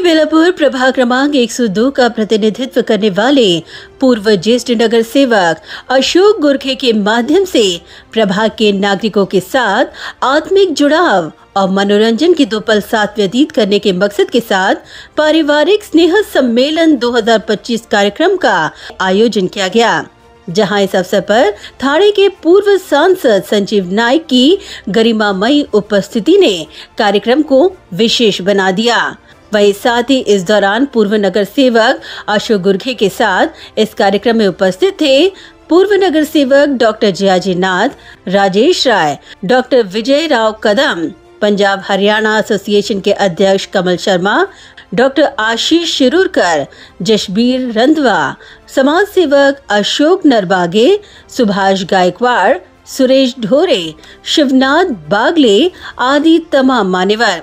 बेलापुर प्रभाग क्रमांक 102 का प्रतिनिधित्व करने वाले पूर्व ज्येष्ठ नगर सेवक अशोक गुरखे के माध्यम से प्रभाग के नागरिकों के साथ आत्मिक जुड़ाव और मनोरंजन के दो पल साथ व्यतीत करने के मकसद के साथ पारिवारिक स्नेह सम्मेलन 2025 कार्यक्रम का आयोजन किया गया, जहां इस अवसर पर थाने के पूर्व सांसद संजीव नाइक की गरिमामयी उपस्थिति ने कार्यक्रम को विशेष बना दिया। वहीं साथ ही इस दौरान पूर्व नगर सेवक अशोक गुरखे के साथ इस कार्यक्रम में उपस्थित थे पूर्व नगर सेवक डॉक्टर जयाजी नाथ, राजेश राय, डॉक्टर विजय राव कदम, पंजाब हरियाणा एसोसिएशन के अध्यक्ष कमल शर्मा, डॉक्टर आशीष शिरूरकर, जशबीर रंधवा, समाज सेवक अशोक नरबागे, सुभाष गायकवाड़, सुरेश ढोरे, शिवनाथ बागले आदि तमाम मान्यवर।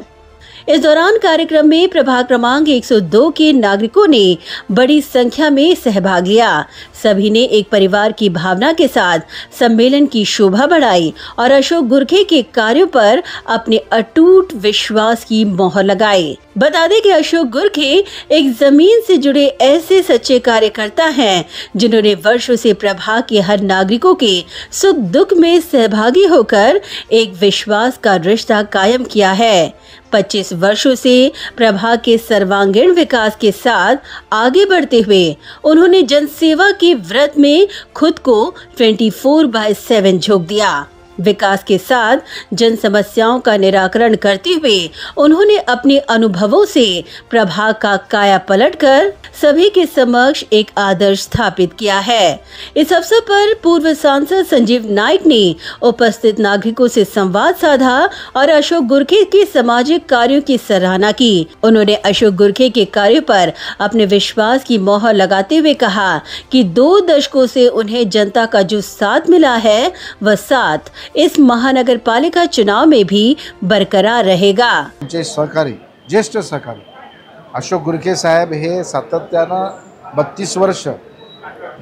इस दौरान कार्यक्रम में प्रभाग क्रमांक 102 के नागरिकों ने बड़ी संख्या में सहभाग लिया। सभी ने एक परिवार की भावना के साथ सम्मेलन की शोभा बढ़ाई और अशोक गुरखे के कार्यों पर अपने अटूट विश्वास की मोहर लगाई। बता दें कि अशोक गुरखे एक जमीन से जुड़े ऐसे सच्चे कार्यकर्ता हैं जिन्होंने वर्षों से प्रभाग के हर नागरिकों के सुख दुख में सहभागी होकर एक विश्वास का रिश्ता कायम किया है। 25 वर्षों से प्रभाग के सर्वांगीण विकास के साथ आगे बढ़ते हुए उन्होंने जनसेवा के व्रत में खुद को 24/7 झोंक दिया। विकास के साथ जन समस्याओं का निराकरण करते हुए उन्होंने अपने अनुभवों से प्रभाग का काया पलट कर सभी के समक्ष एक आदर्श स्थापित किया है। इस अवसर पर पूर्व सांसद संजीव नाइक ने उपस्थित नागरिकों से संवाद साधा और अशोक गुरखे के सामाजिक कार्यों की सराहना की। उन्होंने अशोक गुरखे के कार्यों पर अपने विश्वास की मोहर लगाते हुए कहा कि 2 दशकों से उन्हें जनता का जो साथ मिला है वह साथ इस महानगर पालिका चुनाव में भी बरकरार रहेगा। ज्येष्ठ सहकारी अशोक गुरखे साहेब हे सातत्यानं 32 वर्ष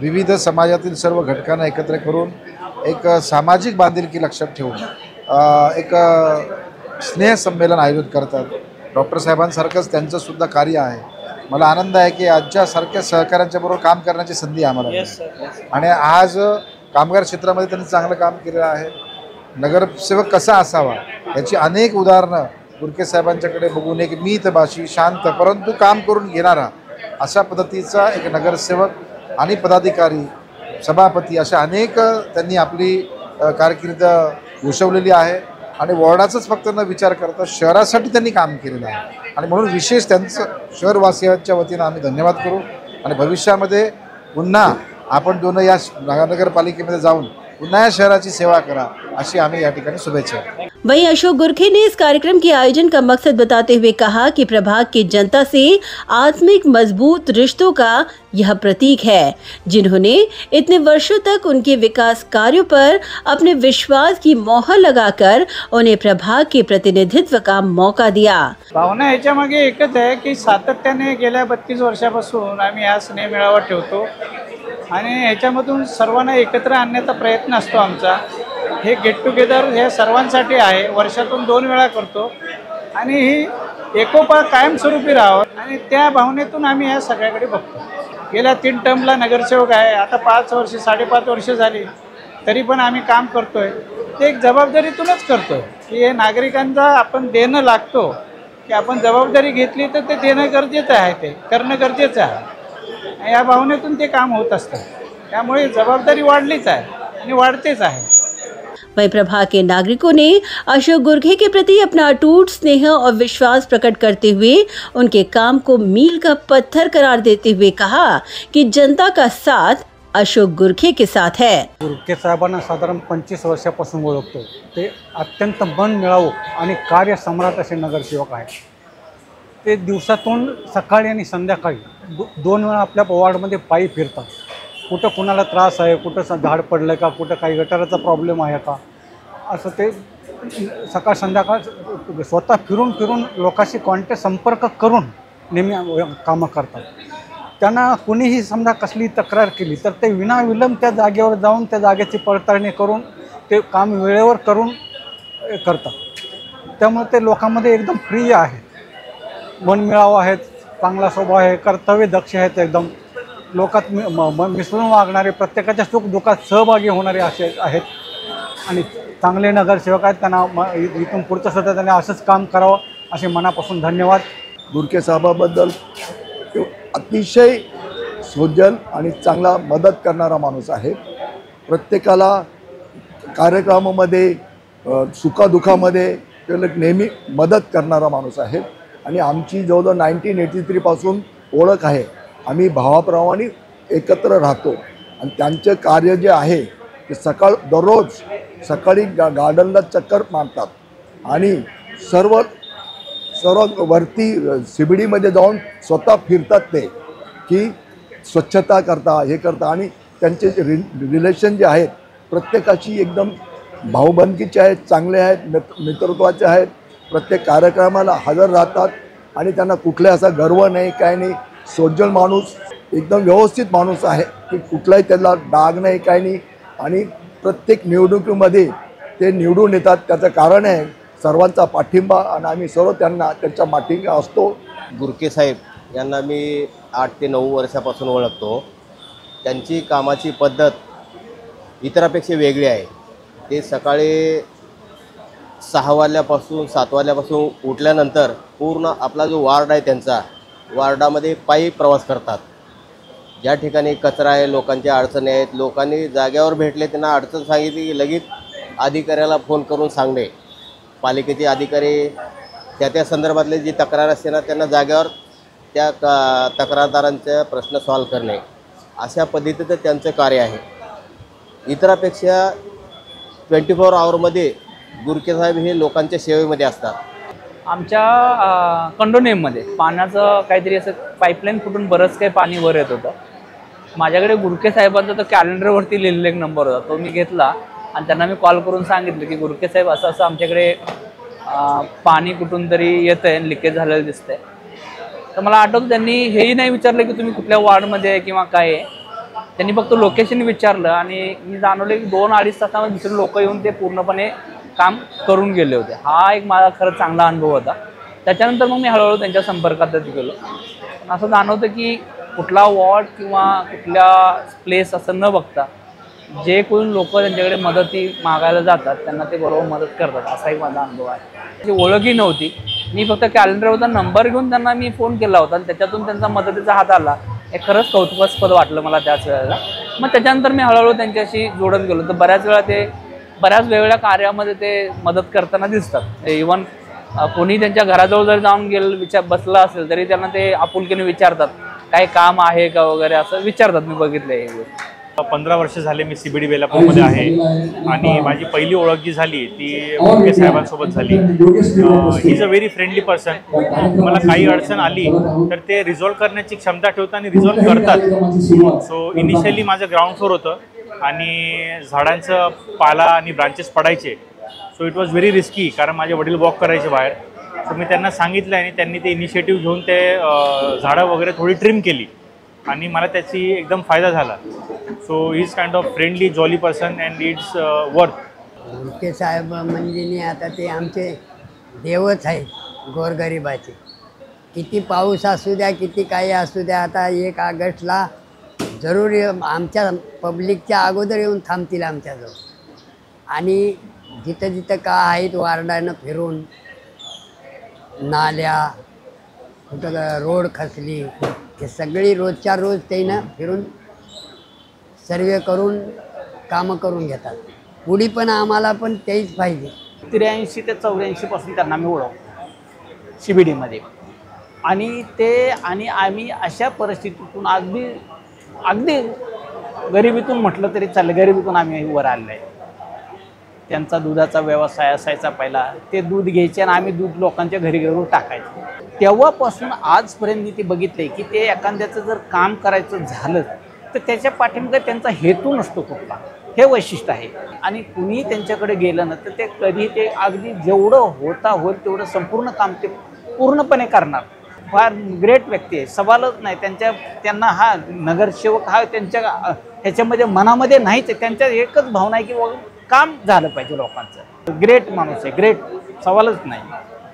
विविध समाजातील सर्व घटकांना एकत्र करून एक सामाजिक बांधिलकी लक्षात ठेवून एक स्नेह संमेलन आयोजित करतात। डॉक्टर साहेबांसारखंच त्यांचं सुद्धा कार्य आहे। मला आनंद आहे की आजच्या सारख्या सहकाऱ्यांच्या बरोबर काम करण्याची संधी आम्हाला मिळाली आणि आज कामगार क्षेत्रामध्ये त्यांनी चांगलं काम केलेलं आहे। नगरसेवक कसा असावा याची अनेक उदाहरणं गुरखे साहेबांच्याकडे बघून एक मितभाषी शांत परंतु काम करून घेणारा अशा पद्धतीचा एक नगरसेवक आणि पदाधिकारी सभापती अशा अनेक त्यांनी आपली कारकीर्द घोषवलेली आहे आणि वॉर्डाचाच फक्त न विचार करता शहरासाठी त्यांनी काम केलेलं आहे आणि म्हणून विशेष त्यांचं शहरवासियांच्या वतीनं आम्ही धन्यवाद करू आणि भविष्यामध्ये पुन्हा आपण दोन या नगरपालिकेमध्ये जाऊन पुन्हा शहराची सेवा करा अशी आम्ही या ठिकाणी शुभेच्छा। वहीं अशोक गुरखे ने इस कार्यक्रम के आयोजन का मकसद बताते हुए कहा कि प्रभाग की जनता से आत्मिक मजबूत रिश्तों का यह प्रतीक है, जिन्होंने इतने वर्षों तक उनके विकास कार्यों पर अपने विश्वास की मोहर लगाकर उन्हें प्रभाग के प्रतिनिधित्व का मौका दिया। भावना याच्या मागे एकच आहे की सातत्याने गेल्या 32 वर्षापासून आम्ही हा स्नेह मेळावा ठेवतो आणि ह्याच्यामधून सर्वांना एकत्र आणण्याचा प्रयत्न असतो आमचा। हे गेट टुगेदर हे सर्वांसाठी आहे, वर्षातून 2 वेळा करतो आणि ही एकोपा कायमस्वरूपी राहावं आणि त्या भावनेतून आम्ही ह्या सगळ्याकडे बघतो। गेल्या 3 टर्मला नगरसेवक आहे, आता 5 वर्ष 5.5 वर्ष झाली तरी पण आम्ही काम करतोय। ते एक जबाबदारीतूनच करतोय की हे नागरिकांचा आपण देणं लागतो की आपण जबाबदारी घेतली तर ते देणं गरजेचं आहे, ते करणं गरजेचं आहे। या भावनेतून ते काम होत असतं, त्यामुळे जबाबदारी वाढलीच आहे आणि वाढतेच आहे। वहीं प्रभाग के नागरिकों ने अशोक गुरखे के प्रति अपना अटूट स्नेह और विश्वास प्रकट करते हुए उनके काम को मील का पत्थर करार देते हुए कहा कि जनता का साथ अशोक गुरखे के साथ है। गुरखे साहेबांना साधारण 25 वर्षापासून ओळखतो। ते अत्यंत मन मिळावू आणि कार्य सम्राट असे नगरसेवक आहेत। ते दिवसातून सकाळी आणि संध्याकाळी 2 वेळा आपल्या वॉर्डमध्ये पायी फिरतात। कुठं कुणाला त्रास आहे, कुठं झाड पडलं का, कुठं काही गटाराचा प्रॉब्लेम आहे का, असं ते सकाळ संध्याकाळ स्वतः फिरून फिरून लोकांशी कॉन्टॅक्ट संपर्क करून नेहमी कामं करतात। त्यांना कुणीही समजा कसली तक्रार केली तर ते विनाविलंब त्या जागेवर जाऊन त्या जागेची पडताळणी करून ते काम वेळेवर करून करतात। त्यामुळे ते लोकांमध्ये एकदम प्रिय आहे, मनमिळावू आहेत चांगला स्वभाव आहे, कर्तव्य दक्ष आहेत, एकदम लोकात मिसळून वागणारे, प्रत्येकाच्या सुख दुःखात सहभागी होणारे असे आहेत आणि चांगले नगरसेवक आहेत. त्यांना इथून पुढचं सुद्धा त्यांनी असंच काम करावं असे मनापासून धन्यवाद. गुरके साहेबाबद्दल अतिशय सोजल आणि चांगला मदत करणारा माणूस आहे. प्रत्येकाला कार्यक्रमामध्ये सुखादुखामध्ये नेहमी मदत करणारा माणूस आहे आणि आमची जवळजवळ 1983 पासून ओळख आहे. आम्ही भावाप्रमाणे एकत्र राहतो आणि त्यांचं कार्य जे आहे ते दररोज सकाळी गार्डनला चक्कर मारतात आणि सर्व वरती CBDमध्ये जाऊन स्वतः फिरतात ते की स्वच्छता करता हे करता आणि त्यांचे रिलेशन जे आहेत प्रत्येकाशी एकदम भाऊबंदकीचे आहेत, चांगले आहेत, मित्रत्वाचे आहेत. प्रत्येक कार्यक्रमाला हजर राहतात आणि त्यांना कुठले असा गर्व नाही, काय नाही. सोजल माणूस, एकदम व्यवस्थित माणूस आहे की कुठलाही त्याला डाग नाही, काय नाही. आणि प्रत्येक निवडणुकीमध्ये ते निवडून येतात. त्याचं कारण आहे सर्वांचा पाठिंबा आणि आम्ही सर्व त्यांना त्यांच्या पाठिंबा असतो. गुरके साहेब यांना मी 8 ते 9 वर्षापासून ओळखतो. त्यांची कामाची पद्धत इतरांपेक्षा वेगळी आहे. ते सकाळी 6 वाजल्यापासून 7 वाजल्यापासून उठल्यानंतर पूर्ण आपला जो वार्ड आहे त्यांचा वार्डामध्ये पायी प्रवास करतात. ज्या ठिकाणी कचरा आहे, लोकांच्या अडचणी आहेत, लोकांनी जाग्यावर भेटले, त्यांना अडचण सांगितली की लगेच अधिकाऱ्याला फोन करून सांगणे. पालिकेचे अधिकारी त्या संदर्भातले जी तक्रार असते ना त्यांना जाग्यावर त्या तक्रारदारांचे प्रश्न सॉल्व करणे, अशा पद्धतीचं त्यांचं कार्य आहे. इतरांपेक्षा 24 आवरमध्ये गुरके साहेब हे लोकांच्या सेवेमध्ये असतात. आमच्या कंडोनेममध्ये पाण्याचं काहीतरी असं पाईपलाईन फुटून बरंच काही पाणी वर येत होतं. माझ्याकडे गुरके साहेबांचा तो कॅलेंडरवरती लिहिलेला एक नंबर होता, तो मी घेतला आणि त्यांना मी कॉल करून सांगितलं की गुरके साहेब असं असं आमच्याकडे पाणी कुठून तरी येतं आहे, लिकेज झालेलं दिसतंय. तर मला आठवतं त्यांनी हेही नाही विचारलं की तुम्ही कुठल्या वॉर्डमध्ये आहे किंवा काय आहे. त्यांनी फक्त लोकेशन विचारलं आणि मी जाणवलं की 2-2.5 तासामध्ये दुसरे लोक येऊन ते पूर्णपणे काम करून गेले होते. हा एक माझा खरंच चांगला अनुभव होता. त्याच्यानंतर मग मी हळूहळू त्यांच्या संपर्कात गेलो. असं जाणवतं की कुठला वॉर्ड किंवा कुठल्या प्लेस असं न बघता जे कोणी लोक त्यांच्याकडे मदती मागायला जातात त्यांना ते बरोबर मदत करतात, असा एक माझा अनुभव आहे. ती ओळखही नव्हती, मी फक्त कॅलेंडरवरचा नंबर घेऊन त्यांना मी फोन केला होता आणि त्याच्यातून त्यांचा मदतीचा हात आला. हे खरंच कौतुकास्पद वाटलं मला त्याच वेळेला. मग त्याच्यानंतर मी हळूहळू त्यांच्याशी जोडत गेलो. तर बऱ्याच वेगवेगळ्या कार्यामध्ये ते मदत करताना दिसतात. इव्हन कोणी त्यांच्या घराजवळ जर जाऊन बसला असेल तरी त्यांना ते आपुलकीने विचारतात काही काम आहे का वगैरे असं विचारतात. मी बघितलं हे. 15 वर्ष झाले मी CBD बेलापूरमध्ये आहे आणि माझी पहिली ओळख जी झाली ती गुरके साहेबांसोबत झाली. He is a very friendly person. मला काही अडचण आली तर ते रिझॉल्व्ह करण्याची क्षमता ठेवतात आणि रिझॉल्व्ह करतात. सो इनिशियली माझं ग्राउंड फ्लोर होतं आणि झाडांचं पाला आणि ब्रांचेस पडायचे. So it was very risky, कारण माझे वडील वॉक करायचे बाहेर. सो मी त्यांना सांगितलं आणि त्यांनी ते इनिशिएटिव्ह घेऊन ते झाडं वगैरे थोडी ट्रिम केली आणि मला त्याची एकदम फायदा झाला. So he is kind of friendly jolly person and it's worth. Gurke साहेब म्हणजे आता ते आमचे देवच आहेत गोरगरिबाचे. किती पाऊस असू द्या, किती काही असू द्या, आता 1 ऑगस्टला जरूर आमच्या पब्लिकच्या अगोदर येऊन थांबतील आमच्याजवळ आणि जिथं जिथं का आहेत वार्डानं फिरून नाल्या कुठं रोड खचली हे सगळी रोजच्या रोज त्यानं फिरून सर्वे करून कामं करून घेतात. पुढी पण आम्हाला पण तेच पाहिजे. 83 ते 84 पासून त्यांना मी ओळखतो CBDमध्ये आणि आम्ही अशा परिस्थितीतून अगदी गरिबीतून म्हटलं तरी चालेल, गरिबीतून आम्ही वर आलेलो आहे. त्यांचा दुधाचा व्यवसाय असायचा पहिला. ते दूध घ्यायचे आणि आम्ही दूध लोकांच्या घरी घरून टाकायचो. तेव्हापासून आजपर्यंत मी ते बघितलं आहे की ते एखाद्याचं जर काम करायचं झालं तर त्याच्या पाठीमागे त्यांचा हेतू नसतो कुठला. हे वैशिष्ट्य आहे. आणि कुणी त्यांच्याकडे गेलं ना तर ते कधी ते अगदी जेवढं होईल तेवढं संपूर्ण काम ते पूर्णपणे करणार. फार ग्रेट व्यक्ती आहे, सवालच नाही. त्यांना हा नगरसेवक हा त्यांच्या ह्याच्यामध्ये मनामध्ये नाहीच आहे. त्यांच्या एकच भावना आहे की काम झालं पाहिजे लोकांचं. ग्रेट माणूस आहे, ग्रेट, सवालच नाही.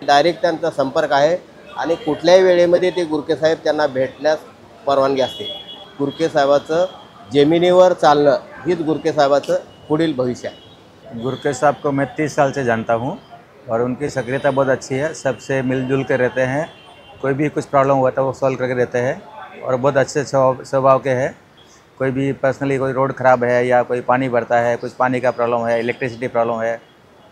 डायरेक्ट त्यांचा संपर्क आहे आणि कुठल्याही वेळेमध्ये ते गुरके साहेब त्यांना भेटण्यास परवानगी असते. गुरके साहेबाचं जमिनीवर चालणं हीच गुरके साहेबाचं पुढील भविष्य आहे. गुरके साहब को मैं 30 साल से जानता हूँ और उनकी सक्रियता बहुत अच्छी है. सबसे मिलजुल कर रहते हैं. कोई भी कुछ प्रॉब्लम हुआ तो वो सॉल्व करके देते हैं और बहुत अच्छे स्वभाव के हैं. कोई भी पर्सनली कोई रोड ख़राब है या कोई पानी भरता है, कुछ पानी का प्रॉब्लम है, इलेक्ट्रिसिटी प्रॉब्लम है,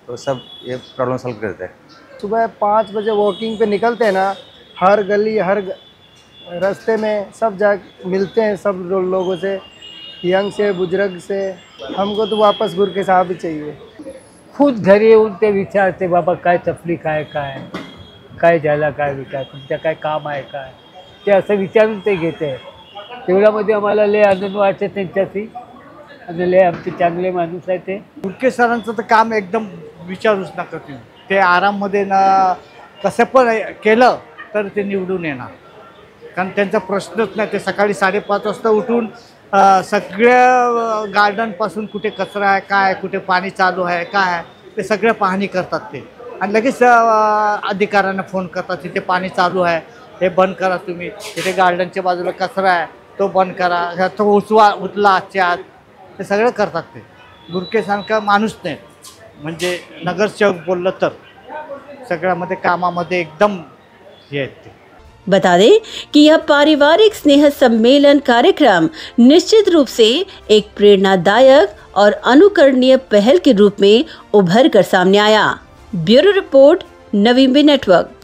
तो सब ये प्रॉब्लम सॉल्व कर देते हैं. सुबह 5 बजे वॉकिंग पे निकलते हैं ना, हर गली हर रास्ते में सब जगह मिलते हैं सब लोगों से, यंग से बुजुर्ग से. हमको तो वापस गुरके साहब ही चाहिए. खुद घरी येऊन ते विचारते, बाबा काय तकलीफ आहे, काय झालं, काय विचार तुमचं काय काम आहे काय, ते असं विचारून ते घेते. तेवढ्यामध्ये आम्हाला लय आनंद वाटते त्यांच्याशी आणि लय आमचे चांगले माणूस आहे ते. गुरके सरांचं तर काम एकदम विचारूच नका तुम्ही. ते आराममध्ये ना कसं पण केलं तर ते निवडून येणार, कारण त्यांचा प्रश्नच नाही. ते सकाळी 5:30 वाजता उठून सगळ्या गार्डनपासून कुठे कचरा आहे काय, कुठे पाणी चालू आहे काय आहे, ते सगळं पाहणी करतात ते. आणि लगेच अधिकाऱ्यांना फोन करतात, तिथे पाणी चालू आहे, हे बंद करा तुम्ही, तिथे गार्डनच्या बाजूला कचरा आहे तो बंद करा, तो उचला आजच्या आज. ते सगळं करतात ते. गुरकेसारखा माणूस नाही, म्हणजे नगरसेवक बोललं तर सगळ्यामध्ये कामामध्ये एकदम हे आहेत ते. बता दें कि यह पारिवारिक स्नेह सम्मेलन कार्यक्रम निश्चित रूप से एक प्रेरणादायक और अनुकरणीय पहल के रूप में उभर कर सामने आया. ब्यूरो रिपोर्ट, नवीन नेटवर्क.